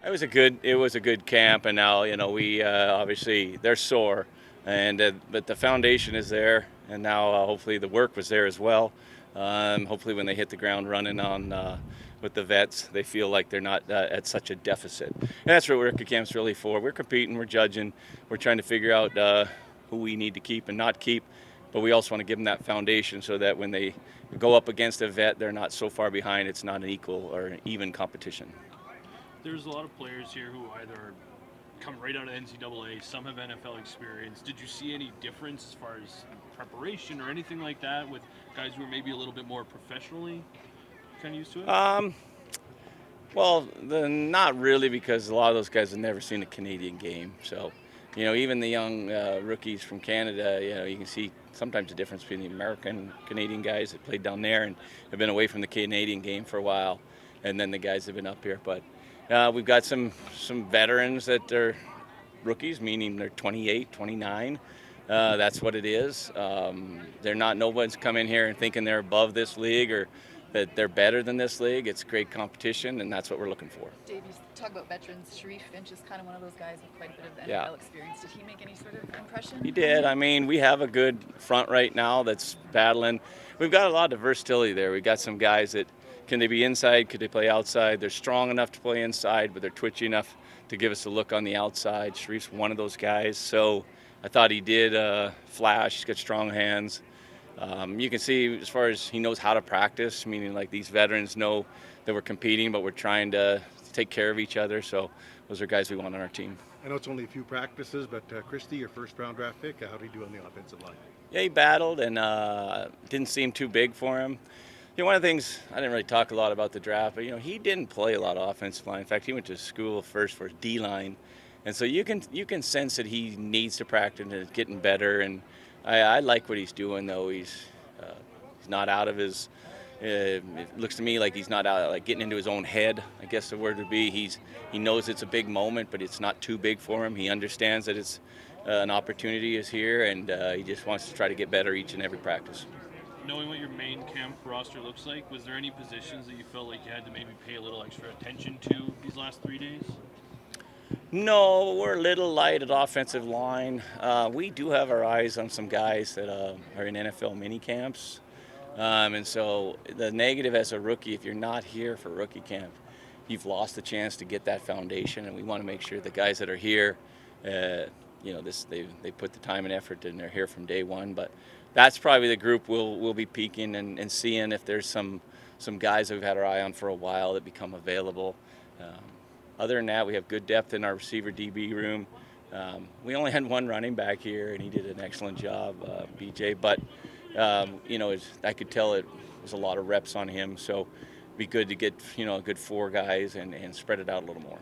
It was a good camp, and now we obviously they're sore, and but the foundation is there, and now hopefully the work was there as well. Hopefully when they hit the ground running on with the vets, they feel like they're not at such a deficit. And that's what rookie camp's really for. We're competing, we're judging, we're trying to figure out who we need to keep and not keep, but we also want to give them that foundation so that when they go up against a vet, they're not so far behind. It's not an equal or an even competition. There's a lot of players here who either come right out of NCAA, some have NFL experience. Did you see any difference as far as preparation or anything like that with guys who are maybe a little bit more professionally kind of used to it? Well, not really, because a lot of those guys have never seen a Canadian game. So, even the young rookies from Canada, you can see sometimes the difference between the American Canadian guys that played down there and have been away from the Canadian game for a while, and then the guys that have been up here. But we've got some veterans that are rookies, meaning they're 28, 29. That's what it is. They're not. No one's come in here and thinking they're above this league or that they're better than this league. It's great competition, and that's what we're looking for. Dave, you talk about veterans. Sharif Finch is kind of one of those guys with quite a bit of NFL Yeah. experience. Did he make any sort of impression? He did. I mean, we have a good front right now that's battling. We've got a lot of versatility there. We've got some guys that can they be inside, could they play outside? They're strong enough to play inside, but they're twitchy enough to give us a look on the outside. Sharif's one of those guys. So I thought he did flash. He's got strong hands. You can see as far as he knows how to practice, meaning like these veterans know that we're competing, but we're trying to take care of each other. So those are guys we want on our team. I know it's only a few practices, but Christie, your first round draft pick, how did he do on the offensive line? Yeah, he battled and didn't seem too big for him. One of the things I didn't really talk a lot about the draft, but he didn't play a lot of offensive line. In fact, he went to school first for D line, and so you can sense that he needs to practice and is getting better. And I like what he's doing, though. He's not out of his. It looks to me like he's not out, like getting into his own head. I guess the word would be he knows it's a big moment, but it's not too big for him. He understands that it's an opportunity is here, and he just wants to try to get better each and every practice. Knowing what your main camp roster looks like, was there any positions that you felt like you had to maybe pay a little extra attention to these last 3 days? No, we're a little light at offensive line. We do have our eyes on some guys that are in NFL mini camps. And so the negative as a rookie, if you're not here for rookie camp, you've lost the chance to get that foundation. And we want to make sure the guys that are here, they put the time and effort and they're here from day one. But that's probably the group we'll be peeking and seeing if there's some guys that we've had our eye on for a while that become available. Other than that, we have good depth in our receiver DB room. We only had one running back here, and he did an excellent job, BJ. But I could tell it was a lot of reps on him, so it'd be good to get a good four guys and spread it out a little more.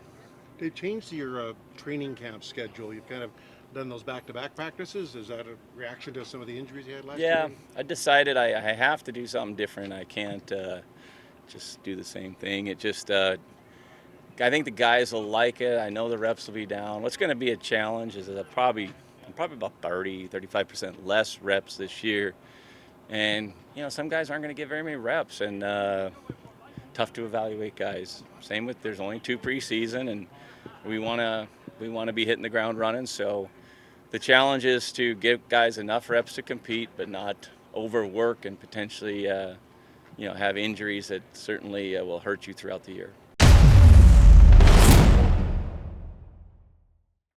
They've changed your training camp schedule. You've kind of done those back-to-back practices. Is that a reaction to some of the injuries you had last year? Yeah, I decided I have to do something different. I can't just do the same thing. It just I think the guys will like it. I know the reps will be down. What's going to be a challenge is that probably about 35% less reps this year. And, some guys aren't going to get very many reps, and tough to evaluate guys. Same with there's only 2 preseason, and we want to be hitting the ground running. So the challenge is to give guys enough reps to compete, but not overwork and potentially have injuries that certainly will hurt you throughout the year.